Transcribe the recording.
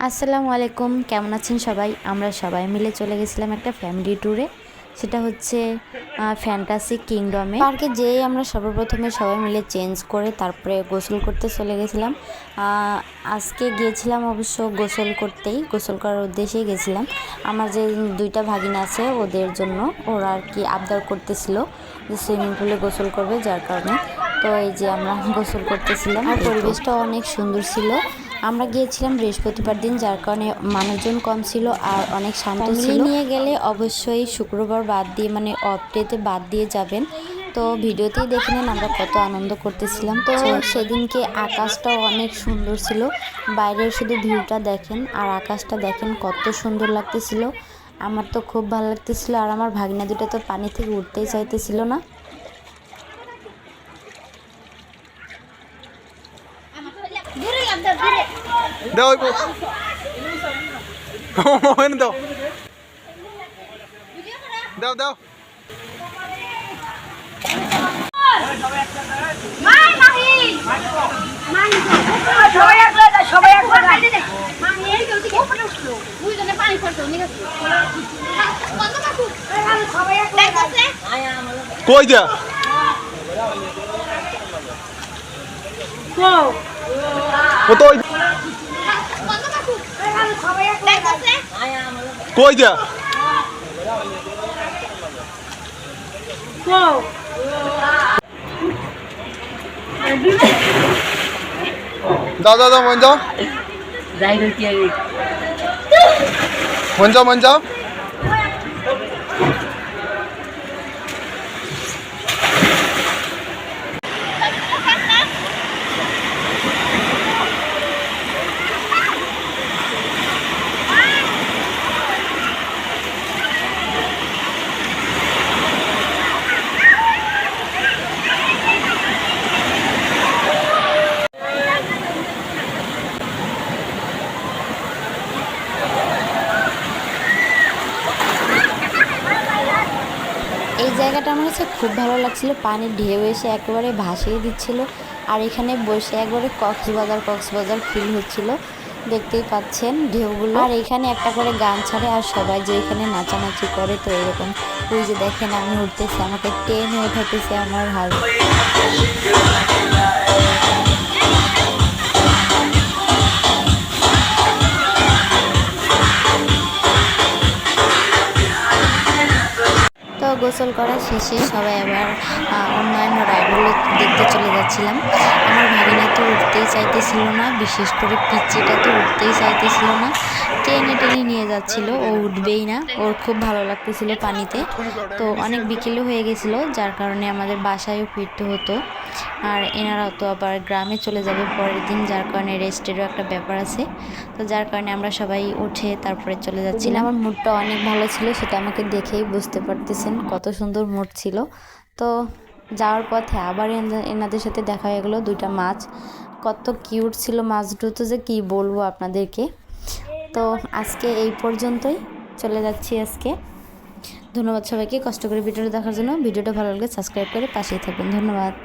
আসসালামু আলাইকুম, কেমন আছেন সবাই? আমরা সবাই মিলে চলে গেছিলাম একটা ফ্যামিলি ট্যুরে। সেটা হচ্ছে ফ্যান্টাসি কিংডমে। পার্কে যেয়ে আমরা সর্বপ্রথমে সবাই মিলে চেঞ্জ করে তারপরে গোসল করতে চলে গেছিলাম। আজকে গিয়েছিলাম অবশ্য গোসল করতেই, গোসল করার উদ্দেশ্যেই গেছিলাম। আমার যে দুইটা ভাগিনা আছে ওদের জন্য, ওরা আর কি আবদার করতেছিল যে সুইমিং পুলে গোসল করবে, যার কারণে তো এই যে আমরা গোসল করতেছিলাম। আর পরিবেশটা অনেক সুন্দর ছিল। আমরা গিয়েছিলাম বৃহস্পতিবার দিন, যার কারণে মানুষজন কম ছিল আর অনেক শান্ত ছিল। নিয়ে গেলে অবশ্যই শুক্রবার বাদ দিয়ে মানে অফ ডেতে বাদ দিয়ে যাবেন। তো ভিডিওতেই দেখে নেন আমরা কত আনন্দ করতেছিলাম। তো সেদিনকে আকাশটাও অনেক সুন্দর ছিল। বাইরের শুধু ভিউটা দেখেন আর আকাশটা দেখেন কত সুন্দর লাগতেছিল। আমার তো খুব ভালো লাগতেছিল। আর আমার ভাগিনা দুটো তো পানি থেকে উঠতেই চাইতেছিল না। দাও দাও দাও দাও কই যা কত কই যা দাও দাও দাও মন যাও মন যাও মন যাও এই জায়গাটা আমার কাছে খুব ভালো লাগছিল। পানির ঢেউ এসে একেবারে ভাসিয়ে দিচ্ছিল। আর এখানে বসে একবারে কক্সবাজার ফিল হচ্ছিল। দেখতেই পাচ্ছেন ঢেউগুলো। আর এখানে একটা করে গান ছাড়ে আর সবাই যে এখানে নাচানাচি করে। তো এরকম ওই যে দেখেন আমি উঠতেছি, আমাকে টেনে উঠাইতেছে আমার তো গোসল করা শেষে সবাই আবার অন্যান্য রাইডগুলো দেখতে চলে যাচ্ছিলাম। আমার ভাগিনা তো উঠতেই চাইতেছিল না, বিশেষ করে পিচ্চিটা তো উঠতেই চাইতেছিল না, টেনে টেনে নিয়ে যাচ্ছিল, ও উঠবেই না, ওর খুব ভালো লাগতেছিল পানিতে। তো অনেক বিকেলও হয়ে গেছিলো, যার কারণে আমাদের বাসায়ও ফিরতে হতো। আর এনারাও তো আবার গ্রামে চলে যাবে পরের দিন, যার কারণে রেস্টেরও একটা ব্যাপার আছে। তো যার কারণে আমরা সবাই উঠে তারপরে চলে যাচ্ছিলাম। আমার মুডটা অনেক ভালো ছিল, সেটা আমাকে দেখেই বুঝতে পারতেছেন কত সুন্দর মুড ছিল। তো যাওয়ার পথে আবার এনাদের সাথে দেখা হয়ে গেলো। দুইটা মাছ কত কিউট ছিল মাছ দুটো, যে কী বলবো আপনাদেরকে। তো আজকে এই পর্যন্তই, চলে যাচ্ছি আজকে। ধন্যবাদ সবাইকে কষ্ট করে ভিডিওটা দেখার জন্য। ভিডিওটা ভালো লাগলে সাবস্ক্রাইব করে পাশেই থাকবেন। ধন্যবাদ।